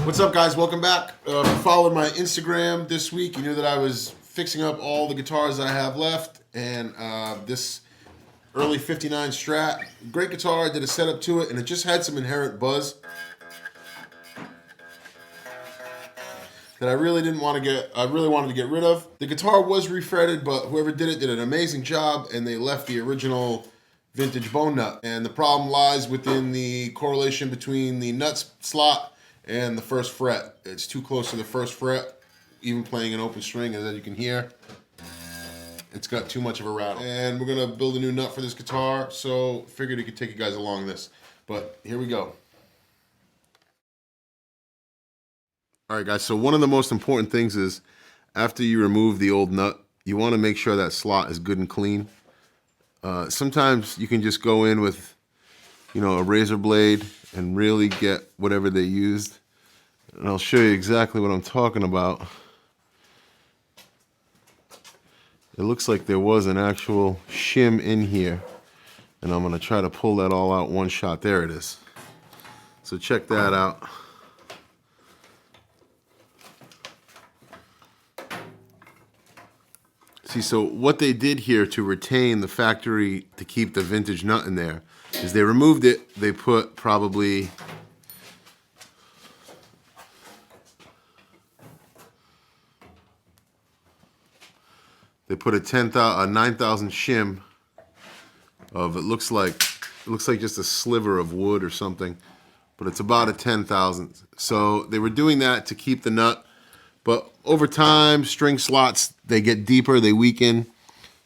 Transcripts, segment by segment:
What's up, guys? Welcome back. If you followed my Instagram this week, you knew that I was fixing up all the guitars I have left, and this early 59 Strat, great guitar. I did a setup to it, and it just had some inherent buzz that I really didn't want to get. I really wanted to get rid of. The guitar was refretted, but whoever did it did an amazing job, and they left the original vintage bone nut. And the problem lies within the correlation between the nut slot and the first fret. It's too close to the first fret, even playing an open string, as you can hear. It's got too much of a rattle. And we're gonna build a new nut for this guitar, so figured it could take you guys along this. But here we go. All right, guys, so one of the most important things is after you remove the old nut, you wanna make sure that slot is good and clean. Sometimes you can just go in with, a razor blade and really get whatever they used. And I'll show you exactly what I'm talking about. It looks like there was an actual shim in here, and I'm gonna try to pull that all out one shot. There it is. So check that out. See, so what they did here to retain the factory, to keep the vintage nut in there, is they removed it. They put probably a 9,000 shim of, it looks like just a sliver of wood or something, but it's about a 10,000. So they were doing that to keep the nut, but over time, string slots, they get deeper, they weaken.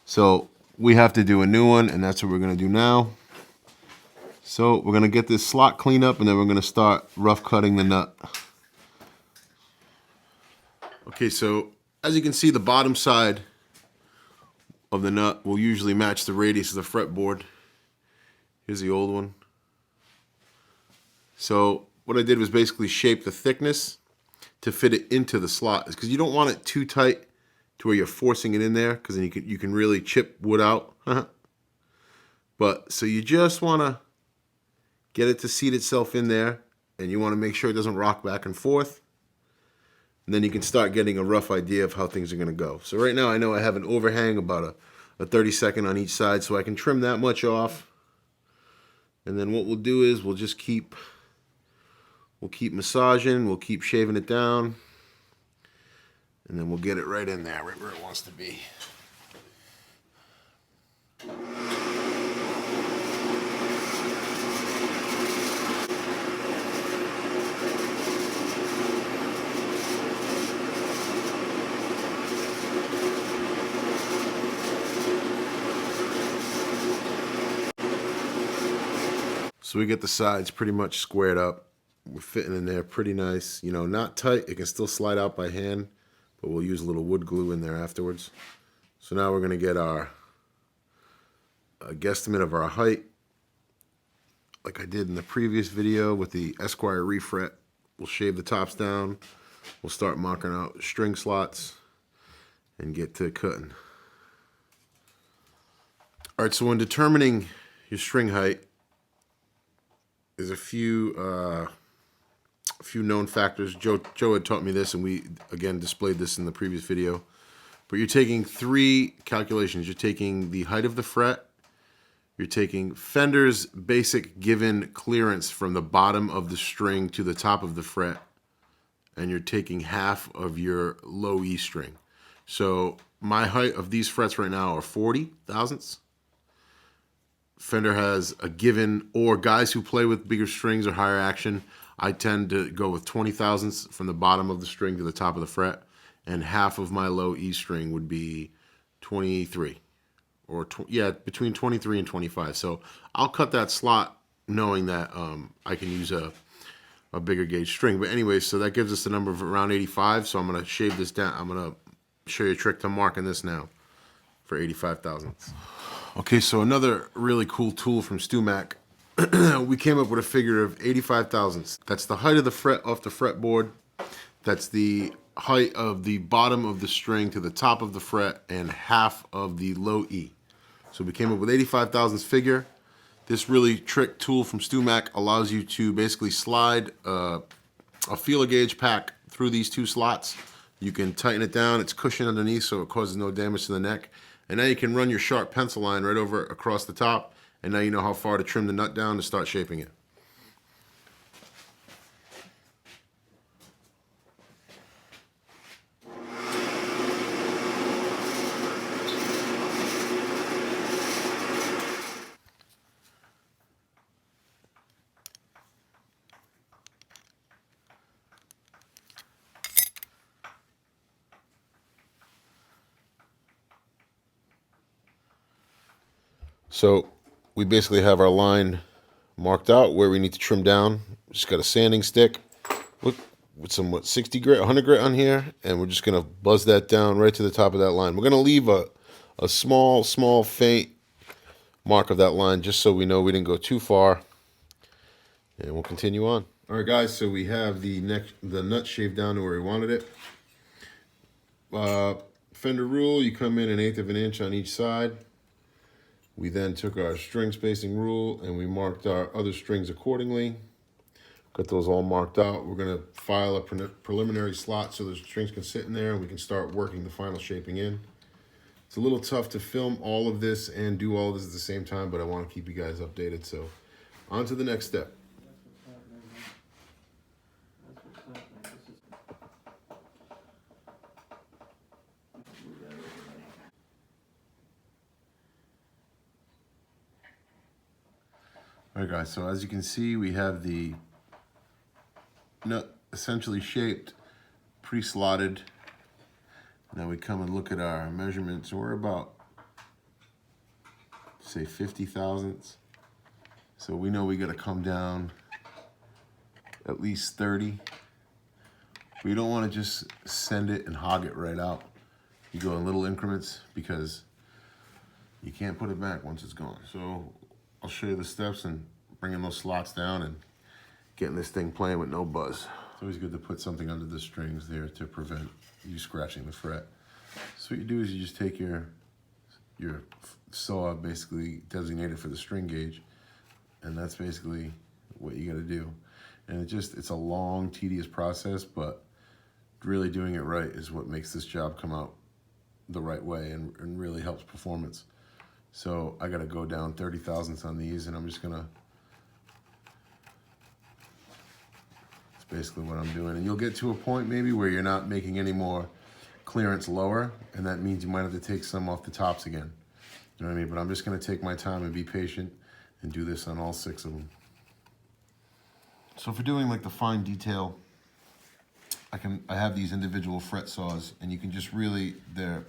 So we have to do a new one, and that's what we're gonna do now. So we're gonna get this slot cleaned up, and then we're gonna start rough cutting the nut. Okay, so as you can see, the bottom side of the nut will usually match the radius of the fretboard. Here's the old one. So what I did was basically shape the thickness to fit it into the slot, because you don't want it too tight to where you're forcing it in there, because then you can really chip wood out. But so you just want to get it to seat itself in there, and you want to make sure it doesn't rock back and forth. And then you can start getting a rough idea of how things are going to go. So right now I know I have an overhang about a 32nd on each side, so I can trim that much off. And then what we'll do is we'll keep massaging, we'll keep shaving it down, and then we'll get it right in there, right where it wants to be. So we get the sides pretty much squared up. We're fitting in there pretty nice. Not tight. It can still slide out by hand, but we'll use a little wood glue in there afterwards. So now we're going to get our guesstimate of our height, like I did in the previous video with the Esquire refret. We'll shave the tops down. We'll start marking out string slots and get to cutting. All right, so when determining your string height, there's a few known factors. Joe had taught me this, and we again displayed this in the previous video. But you're taking 3 calculations. You're taking the height of the fret. You're taking Fender's basic given clearance from the bottom of the string to the top of the fret, and you're taking half of your low E string. So my height of these frets right now are 40 thousandths. Fender has a given, or guys who play with bigger strings or higher action, I tend to go with 20 thousandths from the bottom of the string to the top of the fret, and half of my low E string would be 23, or between 23 and 25. So I'll cut that slot knowing that I can use a bigger gauge string. But anyway, so that gives us a number of around 85. So I'm going to shave this down. I'm going to show you a trick to marking this now for 85 thousandths. Okay, so another really cool tool from StewMac. We came up with a figure of 85 thousandths. That's the height of the fret off the fretboard. That's the height of the bottom of the string to the top of the fret, and half of the low E. So we came up with 85 thousandths figure. This really trick tool from StewMac allows you to basically slide a a feeler gauge pack through these two slots. You can tighten it down. It's cushioned underneath so it causes no damage to the neck. And now you can run your sharp pencil line right over across the top. And now you know how far to trim the nut down to start shaping it. So we basically have our line marked out where we need to trim down. Just got a sanding stick with some 60 grit, 100 grit on here, and we're just gonna buzz that down right to the top of that line. We're gonna leave a small faint mark of that line just so we know we didn't go too far, and we'll continue on. All right, guys. So we have the nut shaved down to where we wanted it. Fender rule: you come in 1/8 of an inch on each side. We then took our string spacing rule and we marked our other strings accordingly. Got those all marked out. We're going to file a preliminary slot so the strings can sit in there and we can start working the final shaping in. It's a little tough to film all of this and do all of this at the same time, but I want to keep you guys updated. So on to the next step. All right, guys, so as you can see, we have the nut essentially shaped, pre-slotted. Now we come and look at our measurements. We're about, say, 50 thousandths. So we know we got to come down at least 30. We don't want to just send it and hog it right out. You go in little increments because you can't put it back once it's gone. So I'll show you the steps and bringing those slots down and getting this thing playing with no buzz. It's always good to put something under the strings there to prevent you scratching the fret. So what you do is you just take your saw basically designated for the string gauge, and that's basically what you got to do. And it's a long, tedious process, but really doing it right is what makes this job come out the right way and really helps performance. So I got to go down 30 thousandths on these, and I'm just gonna, that's basically what I'm doing. And you'll get to a point maybe where you're not making any more clearance lower, and that means you might have to take some off the tops again. You know what I mean? But I'm just gonna take my time and be patient and do this on all 6 of them. So for doing like the fine detail, I have these individual fret saws, and you can just really, they're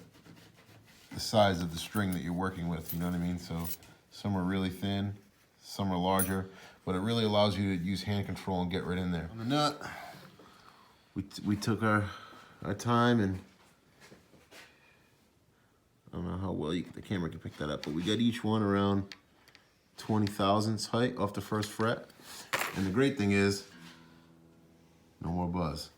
the size of the string that you're working with, you know what I mean? So some are really thin, some are larger, but it really allows you to use hand control and get right in there. On the nut, we took our time, and I don't know how well the camera can pick that up, but we got each one around 20 thousandths height off the first fret. And the great thing is, no more buzz.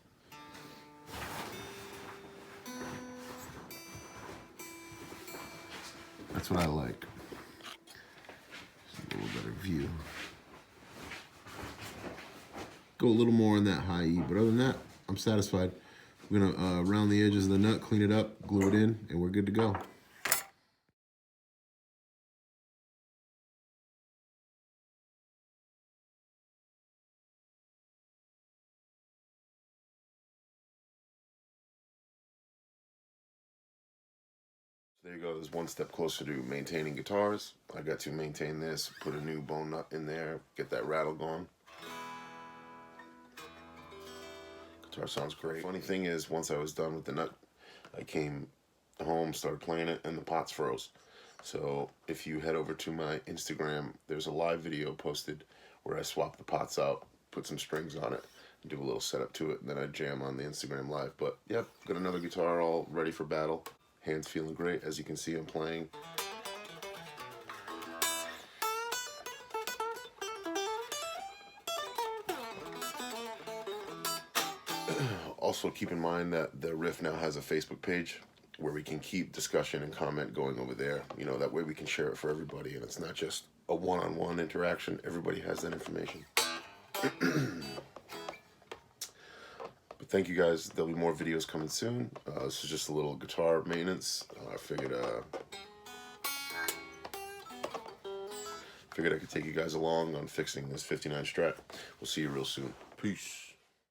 That's what I like. Just a little better view. Go a little more on that high E, but other than that, I'm satisfied. We're gonna round the edges of the nut, clean it up, glue it in, and we're good to go. There you go, there's one step closer to maintaining guitars. I got to maintain this, put a new bone nut in there, get that rattle going. Guitar sounds great. Funny thing is, once I was done with the nut, I came home, started playing it, and the pots froze. So if you head over to my Instagram, there's a live video posted where I swap the pots out, put some strings on it, and do a little setup to it, and then I jam on the Instagram live. But yep, got another guitar all ready for battle. Hands feeling great. As you can see, I'm playing. Also, keep in mind that the Riff now has a Facebook page where we can keep discussion and comment going over there. You know, that way we can share it for everybody, and it's not just a one-on-one interaction. Everybody has that information. thank you guys. There'll be more videos coming soon. This is just a little guitar maintenance. I figured I could take you guys along on fixing this 59 Strat. We'll see you real soon. Peace.